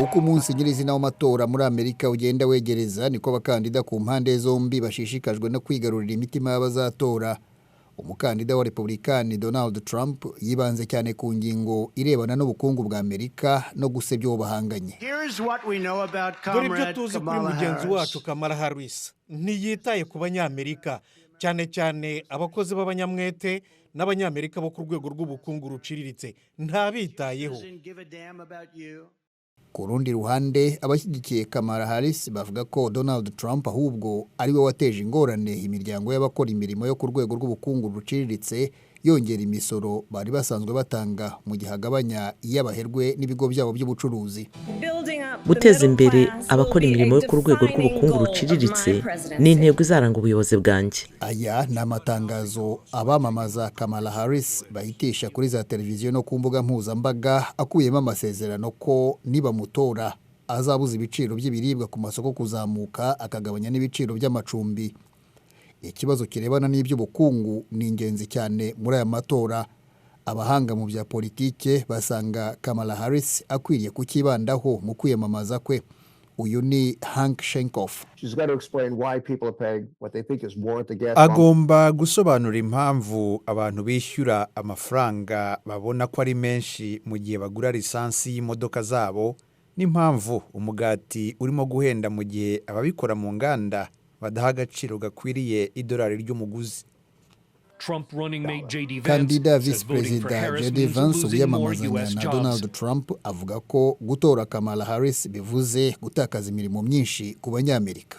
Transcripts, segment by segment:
uko umunsi nyirizina w'amatora muri Amerika ugenda wegereza niko abakandida ku mpande zombi bashishikajwe no kwigarurira imitima y'abazatora. Umukandida wa Republican Donald Trump yibanze cyane ku ngingo irebana n'ubukungu bwa Amerika no gusebya ubahanganye. Dore ibyo tuzi kuri mugenzi wacu Kamala Harris, ntiyitaye ku Banyamerika, cyane cyane abakozi b'abanyamwete n'Abanyamerika bo ku rwego rw'ubukungu ruciriritse, ntabitayeho. Ku rundi ruhande abashyigikiye Kamala Harris bavuga ko Donald Trump ahubwo ari we wateje ingorane imiryango y'abakora imirimo yo ku rwego rw'ubukungu ruciriritse, yongera imisoro bari basanzwe batanga mu gihe agabanya iy'abaherwe n'ibigo byabo by'ubucuruzi. Guteza imbere abakora imirimo yo ku rwego rw'ubukungu ruciriritse ni intego izaranga ubuyobozi bwanjye. Aya ni amatangazo abamamaza Kamala Harris bahitisha kuri za televiziyo no ku mbuga mpuzambaga, akuyemo amasezerano ko niba Matora azabuza ibiciro by'ibiribwa ku masoko kuzamuka, akagabanya n'ibiciro by'amacumbi. Ikibazo kirebana n'iby'ubukungu ni ingenzi cyane muri aya matora. Abahanga mu bya politike basanga Kamala Harris akwiriye kukibandaho mu kwiyamamaza kwe. Uyu ni Hank Shenkoff. Agomba gusobanura impamvu abantu bishyura amafaranga babona ko ari menshi mu gihe bagura lisansi y'imodoka zabo, n'impamvu umugati urimo guhenda mu gihe ababikora mu nganda badaha agaciro gakwiriye idolari ry'umuguzi. Kandida Vice Perezida J.D. Vance wiyamamazanya na Donald Trump avuga ko gutora Kamala Harris bivuze gutakaza imirimo myinshi ku Banyamerika.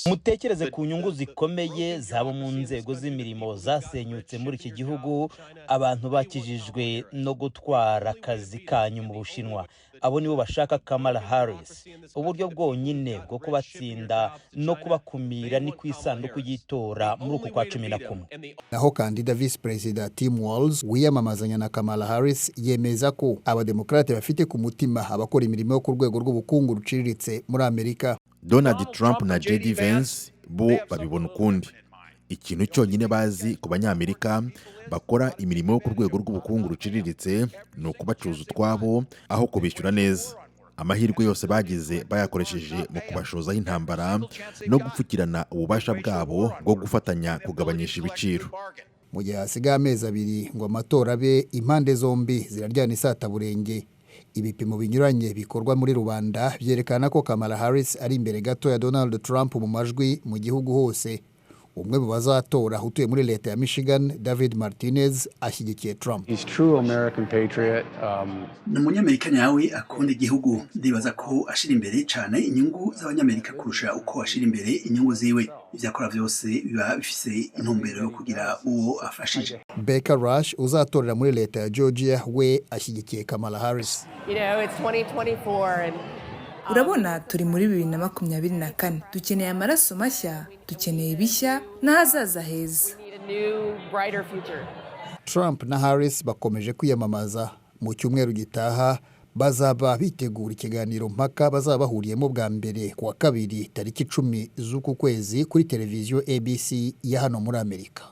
Mutekereze ku nyungu zikomeye zabo mu nzego z'imirimo zasenyutse muri iki gihugu, abantu bakijijwe no gutwara akazi kanyu mu Bushinwa. Abo nibo bashaka Kamala Harris. Uburyo bwonyine bwo kubatsinda no kubakumira ni ku isanduku y'itora muri uku kwa 11. Naho kandida Vice Perezida Tim Walz wiyamamazanya na Kamala Harris yemeza ko abademokrate bafite ku mutima abakora imirimo yo ku rwego rw'ubukungu ruciriritse muri Amerika. Donald Trump na J.D. Vance bo babibona ukundi. Ikintu cyonyine bazi ku Banyamerika bakora imirimo yo ku rwego rw'ubukungu ruciriritse ni ukubacuza utwabo aho kubishyura neza. Amahirwe yose bagize bayakoresheje mu kubashozaho intambara no gupfukirana ububasha bwabo bwo gufatanya kugabanyisha ibiciro. Mu gihe hasigaye amezi abiri ngo amatora abe, impande zombi ziraryana isataburenge. Ibipimo binyuranye bikorwa muri rubanda byerekana ko Kamala Harris ari imbere gato ya Donald Trump mu majwi mu gihugu hose. Umwe mu bazatora utuye muri Leta ya Michigan, David Martinez, ashyigikiye Trump. Ni umunyamerika nyawe akunda igihugu. Ndibaza ko ashira imbere cyane inyungu z'Abanyamerika kurusha uko ashira imbere inyungu ziwe. Ibyakora byose biba bifise intumbero yo kugira uwo afashije. Becca Rush uzatorera muri Leta ya Georgia we ashyigikiye Kamala Harris. It's 2024 and urabona turi muri 2024, dukeneye amaraso mashya, dukeneye ibishya n'ahazaza heza. Trump na Harris bakomeje kwiyamamaza. Mu cyumweru gitaha bazaba bitegura ikiganiro mpaka bazaba bahuriyemo bwa mbere ku wa kabiri tariki 10 z'uku kwezi kuri televiziyo ABC ya hano muri Amerika.